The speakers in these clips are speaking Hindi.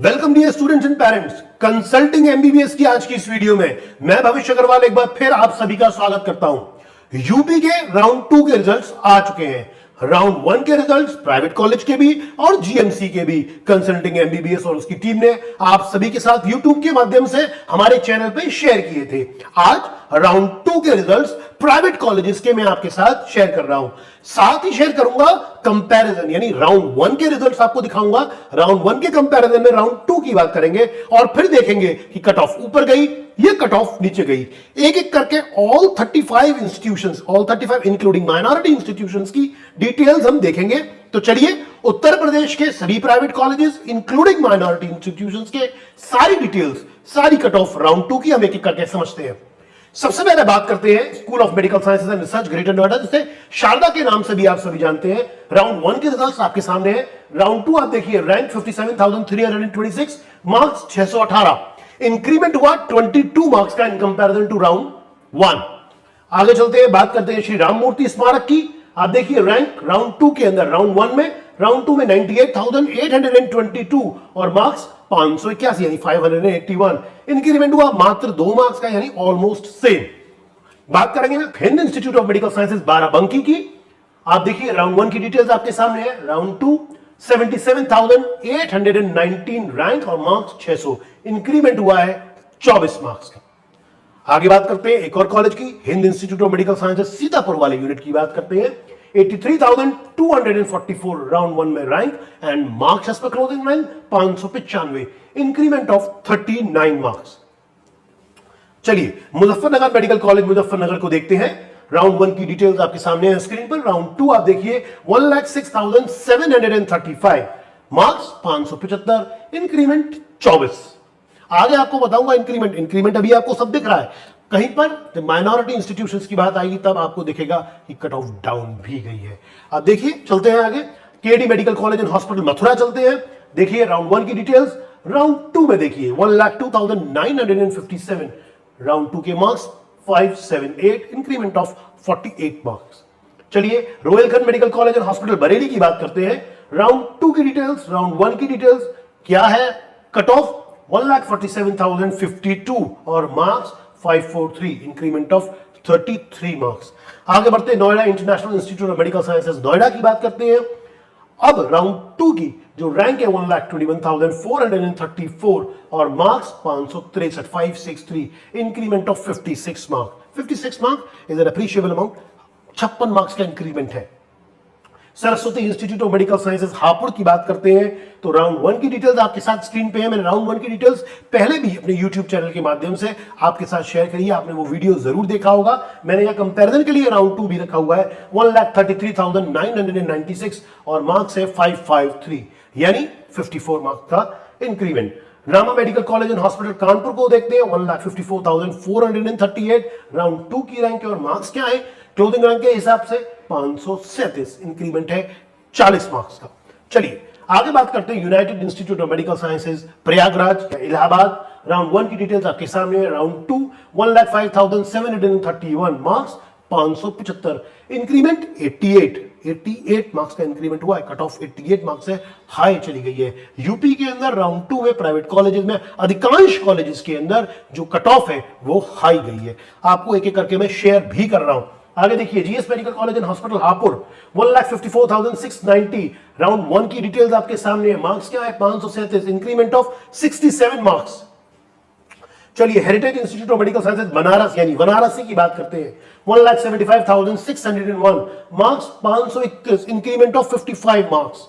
Welcome dear students and parents, consulting MBBS की आज की इस वीडियो में मैं भविष्य अग्रवाल एक बार फिर आप सभी का स्वागत करता हूं। यूपी के राउंड 2 के रिजल्ट्स आ चुके हैं। राउंड 1 के रिजल्ट्स प्राइवेट कॉलेज के भी और जीएमसी के भी कंसल्टिंग एमबीबीएस और उसकी टीम ने आप सभी के साथ यूट्यूब के माध्यम से हमारे चैनल पे शेयर किए थे। आज राउंड 2 के रिजल्ट्स प्राइवेट कॉलेजेस के मैं आपके साथ शेयर कर रहा हूं। साथ ही शेयर करूंगा कंपैरिजन, यानी राउंड 1 के रिजल्ट्स आपको दिखाऊंगा। राउंड 1 के कंपैरिजन में राउंड 2 की बात करेंगे और फिर देखेंगे कि कट ऑफ ऊपर गई या कट ऑफ नीचे गई। एक एक करके all 35 institutions, all 35 including minority institutions की डिटेल्स हम देखेंगे। तो चलिए उत्तर प्रदेश के सभी private colleges including minority institutions के सारी डिटेल्स, सारी कट ऑफ राउंड 2 की हम एक एक करके समझते हैं। सबसे पहले बात करते हैं school of medical sciences and research greater Noida, जिसे शारदा के नाम से भी आप सभी जानते हैं। राउंड 1 के रिजल्ट्स आपके सामने हैं। राउंड 2 आप देखिए, रैंक 57,326, मार्क्स 618, इंक्रीमेंट हुआ 22 मार्क्स का इन कंपैरिजन टू राउंड 1। आगे चलते हैं, बात करते हैं श्री राम मूर्ति स्मारक की। आप देखिए रैंक राउंड 2 के अंदर, राउंड 1 में, राउंड 2 में 98,822 और मार्क्स 581 यानी 581। इंक्रीमेंट हुआ मात्र 2 मार्क्स का यानी ऑलमोस्ट सेम। बात करेंगे Hind institute of medical sciences Barabanki की। आप देखिए राउंड 1 की डिटेल्स आपके सामने है। राउंड 2 77,819 रैंक और मार्क्स 600, इंक्रीमेंट हुआ है 24 मार्क्स का। आगे बात करते हैं एक और कॉलेज की, Hind institute of medical sciences Sitapur वाले यूनिट की बात करते हैं। 83,244 राउंड 1 में रैंक एंड मार्क्स एज पर closing line 595, increment of 39 marks. चलिए मुजफ्फरनगर मेडिकल कॉलेज मुजफ्फरनगर को देखते हैं। राउंड 1 की डिटेल्स आपके सामने है स्क्रीन पर। राउंड 2 आप देखिए 1,06,735, मार्क्स 575, इंक्रीमेंट 24। आगे आपको बताऊंगा इंक्रीमेंट अभी आपको सब दिख रहा है। कहीं पर जब माइनॉरिटी इंस्टीट्यूशंस की बात आएगी तब आपको दिखेगा कि कट ऑफ डाउन भी गई है। अब देखिए चलते हैं आगे, KD medical college and hospital Mathura चलते हैं। देखिए राउंड 1 की डिटेल्स। राउंड 2 में देखिए 1,02,957, राउंड 2 के मार्क्स 578, इंक्रीमेंट ऑफ 48 मार्क्स। चलिए Rohilkhand medical college and hospital Bareilly की बात करते हैं। राउंड 2 की डिटेल्स, राउंड 1 की डिटेल्स क्या है। कट ऑफ 1,47,052 और मार्क्स 543, इंक्रीमेंट ऑफ 33 मार्क्स। आगे बढ़ते Noida international institute of medical sciences Noida की बात करते हैं। अब राउंड 2 की जो रैंक है 1,21,434 और marks 563, 563, increment of 56 marks. 56 marks is an appreciable amount, 56 marks का इंक्रीमेंट है। Saraswati institute of medical sciences Hapur की बात करते हैं तो राउंड 1 की डिटेल्स आपके साथ स्क्रीन पे है। मैंने राउंड 1 की डिटेल्स पहले भी अपने YouTube चैनल के माध्यम से आपके साथ शेयर करी है, आपने वो वीडियो जरूर देखा होगा। मैंने यहां कंपैरिजन के लिए राउंड 2 भी रखा हुआ है। 1,33,996 और मार्क्स है 553 यानी 54 मार्क्स का increment. Rama medical college and hospital Kanpur को देखते हैं। 1,54,438 राउंड 2 की रैंक और मार्क्स क्या है क्लोजिंग रैंक के हिसाब से 537, इंक्रीमेंट है 40 मार्क्स का। चलिए आगे बात करते हैं United institute of medical sciences Prayagraj या इलाहाबाद। राउंड 1 की डिटेल्स आपके सामने है। राउंड 2 1,05,731, मार्क्स 575, इंक्रीमेंट 88 मार्क्स का इंक्रीमेंट हुआ है। कट ऑफ 88 मार्क्स से हाई चली गई है। यूपी के अंदर राउंड 2 में प्राइवेट कॉलेजेस में अधिकांश कॉलेजेस के अंदर जो कट ऑफ है वो हाई गई है। आपको एक एक करके मैं शेयर भी कर रहा हूं। आगे देखिए GS medical college and hospital Hapur 1,54,690, round 1 की डिटेल्स आपके सामने है। मार्क्स क्या है 537, इंक्रीमेंट ऑफ 67 मार्क्स। चलिए heritage institute of medical sciences Banaras यानी वाराणसी की बात करते हैं। 1,75,601, marks 521, increment of 55 marks.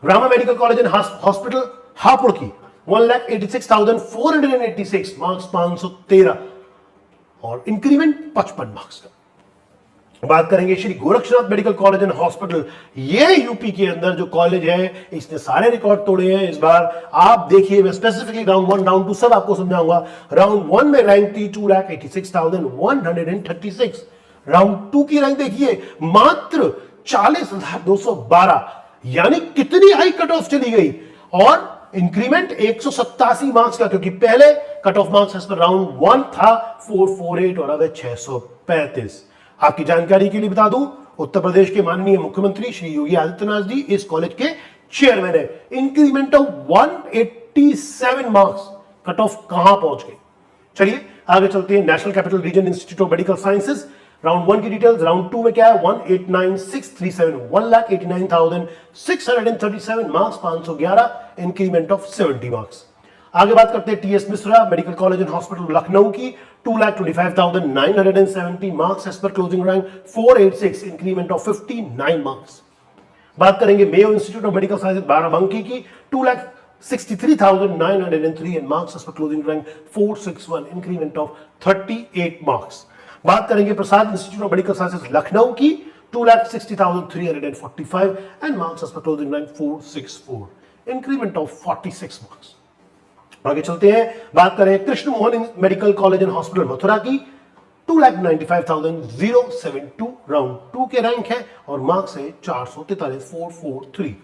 Rama medical college and hospital Hapur की 1,86,486, मार्क्स 513 और इंक्रीमेंट 55 मार्क्स का। बात करेंगे Shri Gorakshnath medical college and hospital. ये यूपी के अंदर जो कॉलेज है इसने सारे रिकॉर्ड तोड़े हैं इस बार। आप देखिए मैं स्पेसिफिकली राउंड 1 राउंड 2 सब आपको समझाऊंगा। राउंड 1 में रैंक थी 2,86,136, राउंड 2 की रैंक देखिए मात्र 40,212, यानी कितनी हाई कट ऑफ चली गई। और इंक्रीमेंट 187 मार्क्स का, क्योंकि पहले कट ऑफ मार्क्स पर राउंड 1 था 448 और अब है 635। आपकी जानकारी के लिए बता दूं, उत्तर प्रदेश के माननीय मुख्यमंत्री श्री योगी आदित्यनाथ जी इस कॉलेज के चेयरमैन है। Increment of 180 87 marks. Cut off कहां पहुंच गई? चलिए आगे चलते हैं। National capital region institute of medical sciences, round 1 की डिटेल्स। राउंड 2 में क्या है? 1,89,637, 1,89,637 मार्क्स, 511, इंक्रीमेंट ऑफ 70 मार्क्स। आगे बात करते हैं TS Mishra medical college and hospital Lucknow की, 2,25,970 मार्क्स एज पर closing rank 486, increment of 59 marks. बात करेंगे Mayo institute of medical sciences Barabanki की, 2,63,903 एंड मार्क्स एज पर closing rank 461, increment of 38 marks. बात करेंगे Prasad institute of medical sciences Lucknow की, 2,60,345 एंड मार्क्स एज पर closing rank 464, increment of 46 marks. आगे चलते हैं, बात करें Krishna Mohan medical college and hospital Mathura की, 2,95,072 राउंड 2 के रैंक है और मार्क्स है 443, 443,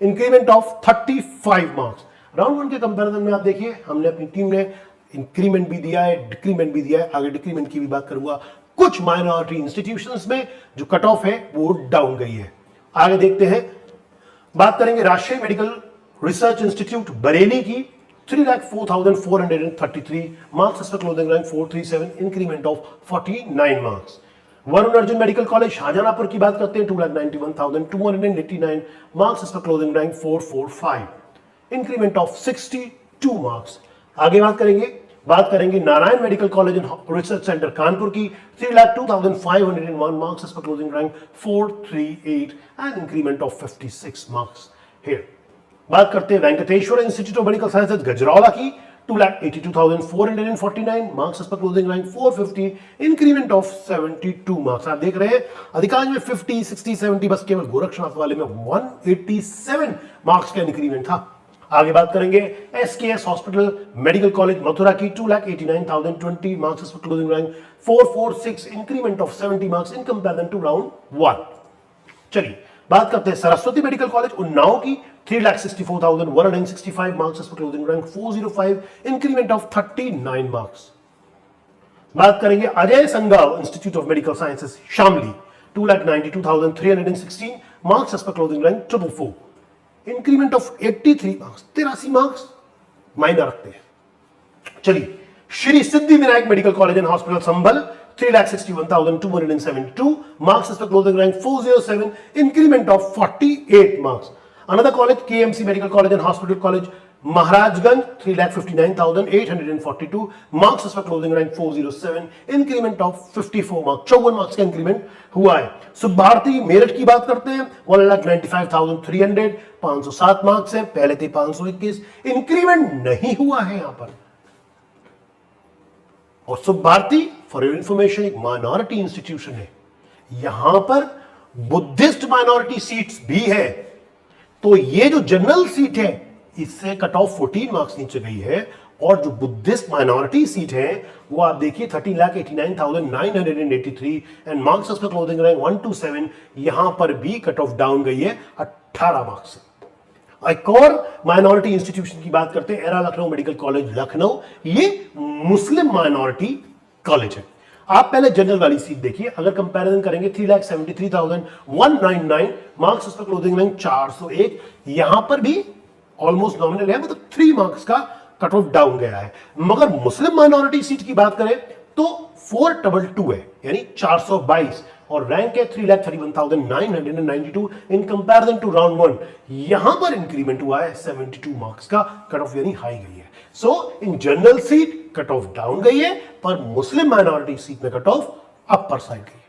इंक्रीमेंट ऑफ 35 मार्क्स। राउंड 1 के कंपैरिजन में आप देखिए हमने अपनी टीम ने इंक्रीमेंट भी दिया है, डिक्रीमेंट भी दिया है। आगे डिक्रीमेंट की भी बात करूंगा। कुछ माइनॉरिटी इंस्टीट्यूशंस में जो कट ऑफ है वो डाउन गई है। आगे देखते हैं, बात करेंगे राष्ट्रीय मेडिकल रिसर्च इंस्टीट्यूट बरेली की, 3,04,433 मार्क्स एज पर closing rank 437, increment of 49 marks. Varun Arjun medical college Shahjahanpur की बात करते हैं, 2,91,289 मार्क्स एज पर closing rank 445, increment of 62 marks. आगे बात करेंगे Narayan medical college and research centre Kanpur की, 3,02,501 मार्क्स एज पर closing rank 438 and increment of 56 marks here. बात करते हैं Venkateshwara institute of medical sciences Gajraula की, 2,82,449 मार्क्स एज पर closing rank 450, increment of 72 marks. आप देख रहे हैं अधिकांश में 50, 60, 70, बस केवल गोरक्षनाथ वाले में 187 मार्क्स का इंक्रीमेंट था। आगे बात करेंगे SKS hospital medical college Mathura की, 2,89,020 मार्क्स एज पर closing rank 446, increment of 70 marks in comparison to round 1। चलिए बात करते हैं सरस्वती मेडिकल कॉलेज उन्नाव की, 3,64,165 मार्क्स एज पर closing rank 405, increment of 39 marks. बात करेंगे Ajay Sangaw institute of medical sciences Shamli, 2,92,316 marks as पर closing rank 444, increment of 83 marks. 83 marks मायने रखते हैं। चलिए Shri Siddhi Vinayak medical college and hospital Sambhal, 3,61,272 marks as per closing rank 407, increment of 48 marks. Another college, KMC Medical College and Hospital College, Maharajganj, 3,59,842 marks as per closing rank 407, increment of 54 marks. 54 marks का इंक्रीमेंट हुआ है। सुभारती मेरठ की बात करते हैं, 1,95,300, 507 मार्क्स है, पहले थे 521, इंक्रीमेंट नहीं हुआ है यहां पर। और सुभारती फॉर योर इंफॉर्मेशन एक माइनॉरिटी इंस्टीट्यूशन है, यहां पर बुद्धिस्ट माइनॉरिटी सीट्स भी है, तो ये जो जनरल सीट है इससे कट ऑफ 14 मार्क्स नीचे गई है, और जो बुद्धिस्ट माइनॉरिटी सीट है वो आप देखिए 13,89,983 and marks of closing rank 127, यहां पर भी कट ऑफ डाउन गई है 18 मार्क्स। एक और माइनॉरिटी इंस्टीट्यूशन की बात करते हैं, era Lucknow medical college Lucknow, ये मुस्लिम माइनॉरिटी कॉलेज है। आप पहले जनरल वाली सीट देखिए, अगर कंपैरिजन करेंगे 3,73,199 मार्क्स उसका क्लोजिंग रैंक 401, यहां पर भी ऑलमोस्ट नॉमिनल है, मतलब 3 मार्क्स का कट ऑफ डाउन गया है। मगर मुस्लिम माइनॉरिटी सीट की बात करें तो 422 है, यानी 422, और रैंक है 3,31,992 इन कंपैरिजन टू राउंड 1, यहां पर इंक्रीमेंट हुआ है 72 मार्क्स का, कट ऑफ यानी हाई गई है। So in general seat cut off down गई है, पर मुस्लिम माइनॉरिटी सीट में कट ऑफ अपर साइड गई है।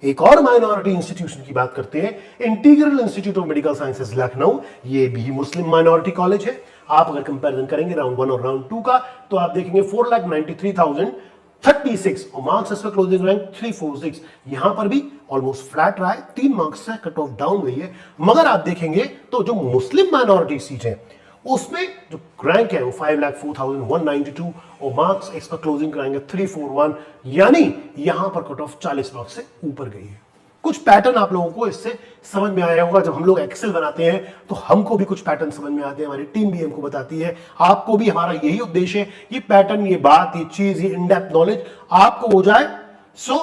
एक और माइनॉरिटी इंस्टीट्यूशन की बात करते हैं, integral institute of medical sciences Lucknow, ये भी मुस्लिम माइनॉरिटी कॉलेज है। आप अगर कंपैरिजन करेंगे राउंड 1 और राउंड 2 का, तो आप देखेंगे 4,93,036 और मार्क्स एज पर क्लोजिंग रैंक 346, यहां पर भी ऑलमोस्ट फ्लैट रहा है, 3 मार्क्स से कट ऑफ डाउन गई है। मगर आप देखेंगे तो जो मुस्लिम माइनॉरिटी सीट है उसमें जो रैंक है वो 5,04,192 और मार्क्स एज पर क्लोजिंग रैंक है 341, यानी यहां पर कट ऑफ 40 मार्क्स से ऊपर गई है। कुछ पैटर्न आप लोगों को इससे समझ में आया होगा, जब हम लोग एक्सेल बनाते हैं तो हमको भी कुछ पैटर्न समझ में आते हैं, हमारी टीम भी हमको बताती है, आपको भी हमारा यही उद्देश्य है, ये पैटर्न, ये बात, ये चीज, ये इन डेप्थ नॉलेज आपको हो जाए। So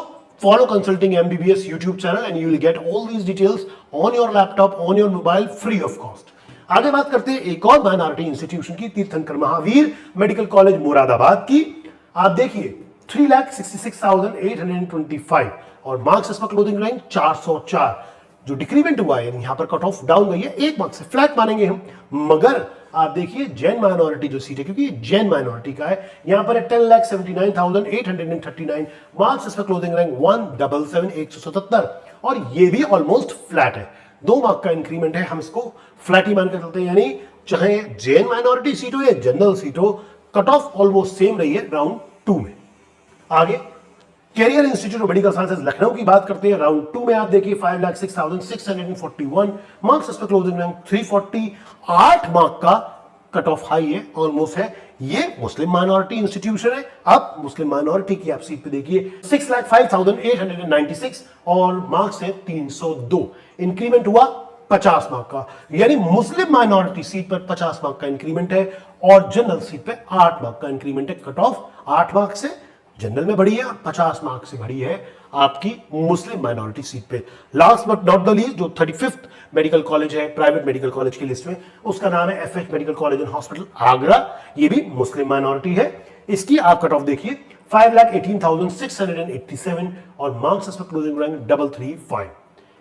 follow consulting MBBS YouTube channel and you will get all these details on your laptop, on your mobile, free of cost. आगे बात करते हैं एक और माइनॉरिटी इंस्टीट्यूशन की, तीर्थंकर महावीर मेडिकल कॉलेज मुरादाबाद की। आप देखिए 3,66,825 और मार्क्स इसका क्लोजिंग रैंक 404। जो डिक्रीमेंट हुआ है यानी यहां पर कट ऑफ डाउन गई है, 1 मार्क्स से फ्लैट मानेंगे हम। मगर आप देखिए जैन माइनॉरिटी जो सीट है, क्योंकि जैन माइनॉरिटी का है, यहां पर 10,79,839 मार्क्स इसका क्लोजिंग रैंक 177,177 और ये भी ऑलमोस्ट फ्लैट है। 2 मार्क का इंक्रीमेंट है, हम इसको फ्लैट ही मान कर चलते हैं, यानी चाहे जैन माइनॉरिटी सीट हो या जनरल सीट हो, कट ऑफ ऑलमोस्ट सेम रही है राउंड 2 में। आगे career institute of medical sciences Lucknow की बात करते हैं। राउंड 2 में आप देखिए 5,06,641 मार्क्स इसका क्लोजिंग रैंक 340, 8 मार्क का कट ऑफ हाई है, ऑलमोस्ट है। ये मुस्लिम माइनॉरिटी इंस्टीट्यूशन है। अब मुस्लिम माइनॉरिटी की आप सीट पे देखिए 6,05,896 और मार्क्स है 302। इंक्रीमेंट हुआ 50 मार्क का, यानी मुस्लिम माइनॉरिटी सीट पर 50 मार्क का इंक्रीमेंट है और जनरल सीट पे 8 मार्क का इंक्रीमेंट है। कट ऑफ 8 मार्क से जनरल में बढ़ी है और 50 मार्क से बढ़ी है आपकी मुस्लिम माइनॉरिटी सीट पे। Last but not the least, जो 35th मेडिकल कॉलेज है प्राइवेट मेडिकल कॉलेज की लिस्ट में, उसका नाम है FH medical college and hospital Agra. ये भी मुस्लिम माइनॉरिटी है। इसकी आप कट ऑफ देखिए 5,18,687 और मार्क्स इसमें क्लोजिंग रैंक 335।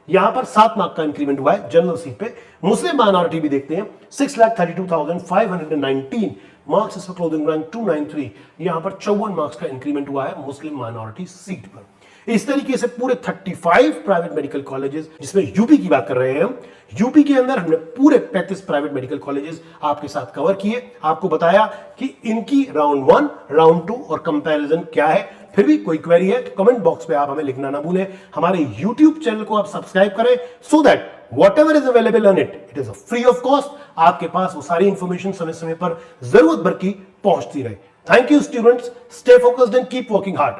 यहां पर 7 मार्क का इंक्रीमेंट हुआ है जनरल सीट पे। मुस्लिम माइनॉरिटी भी देखते हैं 6,32,519 मार्क्स इसमें क्लोजिंग रैंक 293। यहां पर 54 मार्क्स का इंक्रीमेंट हुआ है मुस्लिम माइनॉरिटी सीट पर। इस तरीके से पूरे 35 प्राइवेट मेडिकल कॉलेजेस, जिसमें यूपी की बात कर रहे हैं हम, यूपी के अंदर हमने पूरे 35 प्राइवेट मेडिकल कॉलेजेस आपके साथ कवर किए, आपको बताया कि इनकी राउंड 1, राउंड 2 और कंपैरिजन क्या है। फिर भी कोई क्वेरी है तो कमेंट बॉक्स पे आप हमें लिखना ना भूलें। हमारे YouTube चैनल को आप सब्सक्राइब करें so that whatever is available on it, it is a free of cost। आपके पास वो सारी इंफॉर्मेशन समय समय पर जरूरत भर की पहुंचती रहे। Thank you students, stay focused and keep working hard.